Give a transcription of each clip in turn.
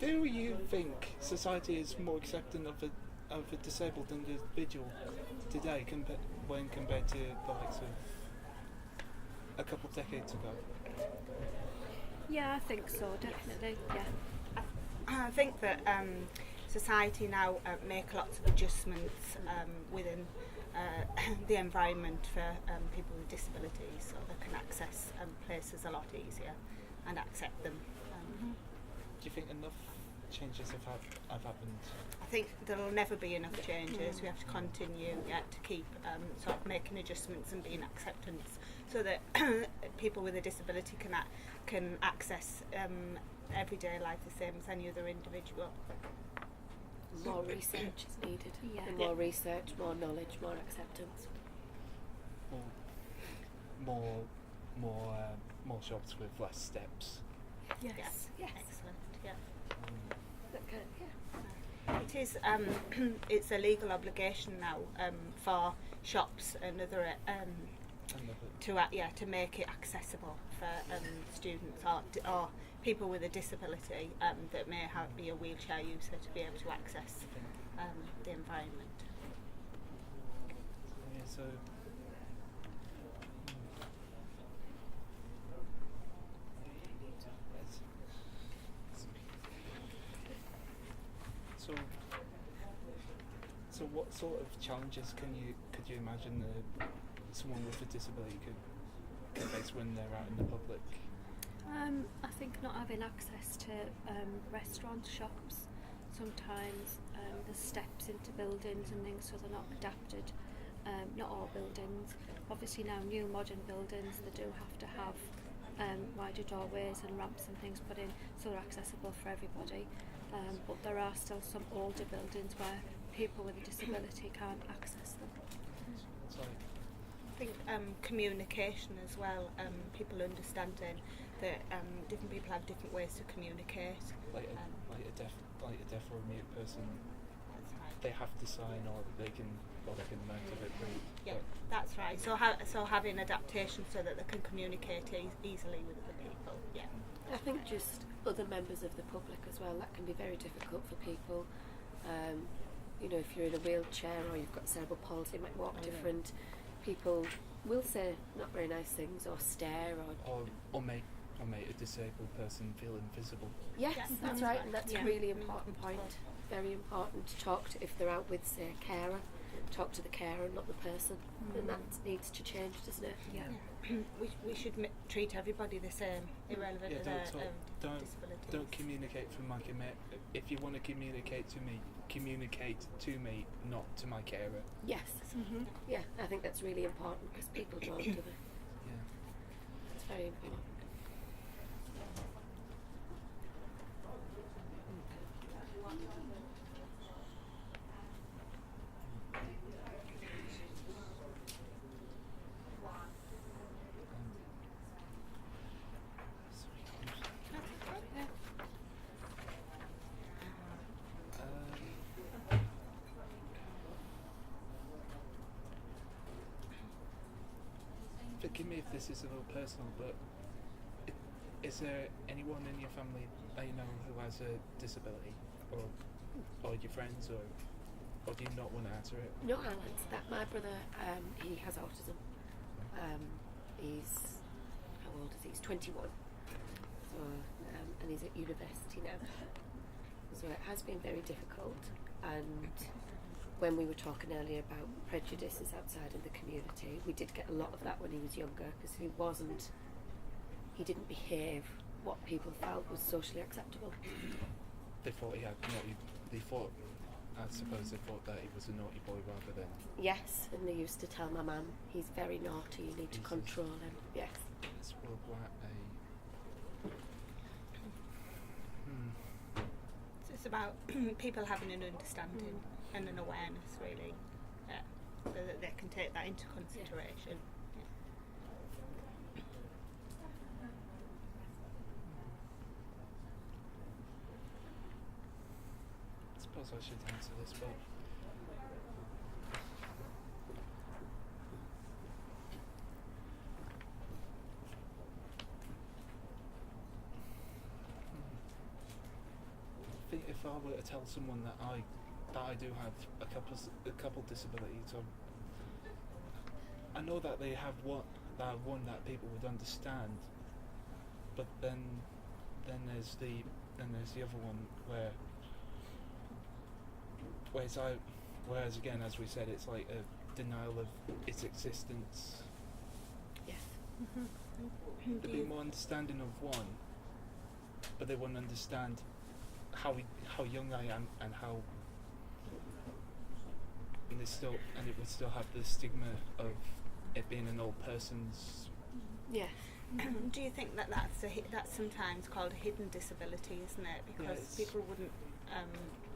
Do you think society is more accepting of a disabled individual today when compared to the likes of a couple of decades ago? Yeah, I think so, definitely. Yeah. I think that society now make lots of adjustments within the environment for people with disabilities, so they can access places a lot easier and accept them. Do you think enough changes have happened? I think there will never be enough changes. We have to continue to keep sort of making adjustments and being acceptance, so that people with a disability can access everyday life the same as any other individual. More research is needed. Yeah. And more research, more knowledge, more acceptance. More shops with less steps. Yes. Yes. Excellent. Yeah. Okay, yeah. It is. It's a legal obligation now for shops and other to make it accessible for students or people with a disability that may be a wheelchair user to be able to access the environment. Yeah, so So what sort of challenges could you imagine someone with a disability could face when they're out in the public? I think not having access to restaurant shops. Sometimes there's steps into buildings and things, so they're not adapted. Not all buildings. Obviously now new modern buildings, they do have to have wider doorways and ramps and things put in, so they're accessible for everybody. But there are still some older buildings where people with a disability can't access them. Sorry. I think communication as well. People understanding that different people have different ways to communicate. Like a deaf or a mute person, That's right. they have to sign or they can motivate read. Yeah, that's right. So having adaptation so that they can communicate easily with other people. Yeah. I think just other members of the public as well, that can be very difficult for people. If you're in a wheelchair or you've got cerebral palsy, you might walk different. People will say not very nice things or stare Or make a disabled person feel invisible. Yes, Yeah, that's right, and that's a really important point. Very important to talk to, if they're out with, say, a carer, talk to the carer, not the person. And that needs to change, doesn't it? Yeah. We should treat everybody the same, irrelevant of their disability. Don't communicate from my if you want to communicate to me, not to my carer. Yes. Yeah, I think that's really important because people don't do it. Yeah. It's very important. Forgive me if this is a little personal, but is there anyone in your family that you know who has a disability, or your friends, or do you not want to answer it? No, I'll answer that. My brother, he has autism. He's, how old is he? He's 21. So, and he's at university now. So it has been very difficult. And when we were talking earlier about prejudices outside in the community, we did get a lot of that when he was younger, because he didn't behave what people felt was socially acceptable. They thought he had naughty. I suppose they thought that he was a naughty boy rather than. Yes, and they used to tell my mum, he's very naughty, you need to control him. Yes. It's It's about people having an understanding and an awareness, really, so that they can take that into consideration. I suppose I should answer this, but think if I were to tell someone that I do have a couple disabilities, or I know that they have one that people would understand, but then there's the other one whereas again, as we said, it's like a denial of its existence. Yes. They'd be more understanding of one, but they wouldn't understand how young I am and how, and it would still have the stigma of it being an old person's. Yes. Do you think that's sometimes called a hidden disability, isn't it? Because people wouldn't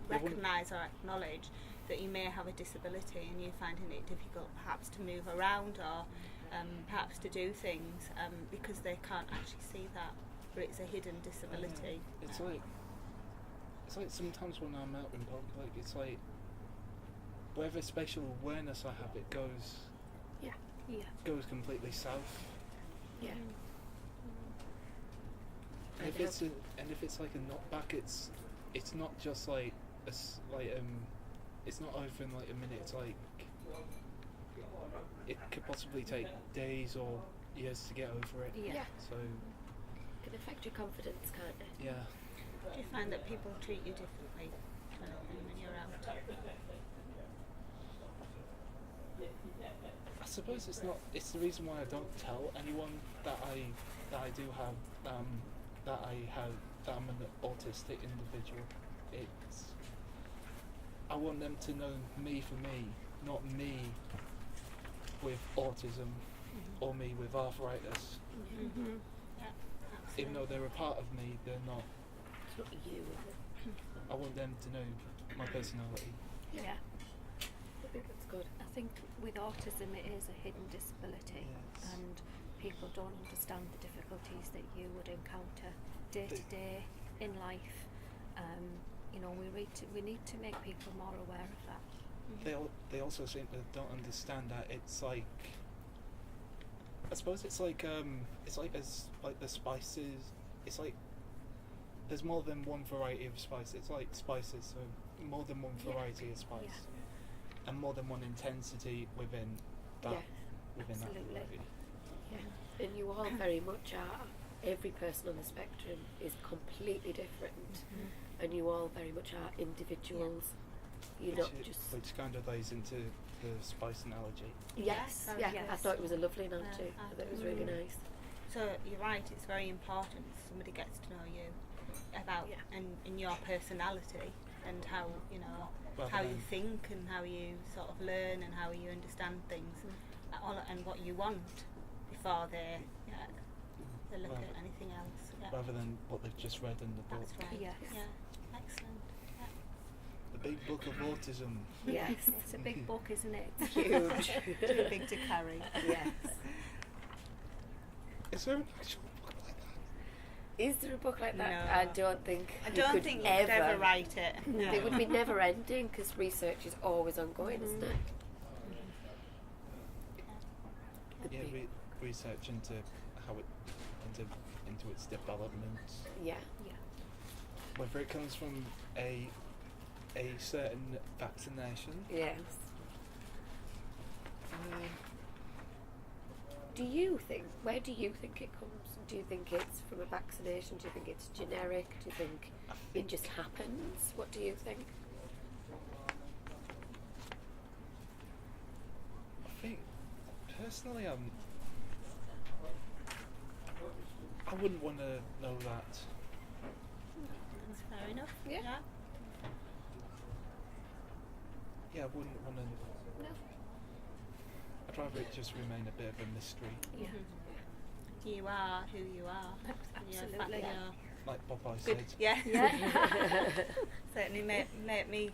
recognise or acknowledge that you may have a disability, and you're finding it difficult perhaps to move around or perhaps to do things because they can't actually see that, but it's a hidden disability. It's like sometimes when I'm out in public, it's like whatever spatial awareness I have, it goes completely south. Yeah. And if it's like a knockback, it's not just like it's not over in like a minute. It's like it could possibly take days or years to get over it. Yeah. So It can affect your confidence, can't it? yeah. Do you find that people treat you differently when you're out? I suppose it's not. It's the reason why I don't tell anyone that I do have that I'm an autistic individual. I want them to know me for me, not me with autism or me with arthritis. Mm-hmm. Yeah, Even though they're a part of me, they're not. It's not you, is it? I want them to know my personality. Yeah. I think that's good. I think with autism it is a hidden disability, Yes. and people don't understand the difficulties that you would encounter day to day in life. We need to make people more aware of that. They also seem to don't understand that it's like. I suppose it's like the spices. It's like there's more than one variety of spice. It's like spices, so more than one variety of spice. Yeah. And more than one intensity within that Absolutely. variety. Yeah. And you all very much are. Every person on the spectrum is completely different, and you all very much are individuals. You're not just. Which kind of lays into the spice analogy. Yes, Yes, yeah. yes. I thought it was a lovely analogy. Yeah, I thought it was really nice. So you're right, it's very important somebody gets to know you about and your personality and how how you think and how you sort of learn and how you understand things and what you want before they look at anything else. Yeah. Rather than what they've just read in the book. That's right. Yes. Yeah. Excellent. Yeah. The big book of autism. Yes. It's a big book, isn't it? It's huge. Too big to carry. Yes. Is there an actual book like that? Is there a book like that? No. I don't think. I don't think you could ever write it. No. It would be never ending because research is always ongoing, isn't it? Yeah, research into how it into its development. Yeah. Whether it comes from a certain vaccination. Yes. Do you think? Where do you think it comes? Do you think it's from a vaccination? Do you think it's generic? Do you think it just happens? What do you think? I think personally, I wouldn't want to know that. That's fair enough. Yeah. Yeah, I wouldn't want to. No. I'd rather it just remain a bit of a mystery. Yeah. You are who you are. Absolutely. Yeah, Yeah. Like Popeye Good. said. Yeah. Yeah. Certainly make me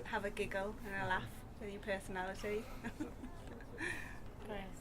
have a giggle and a laugh with your personality. Great.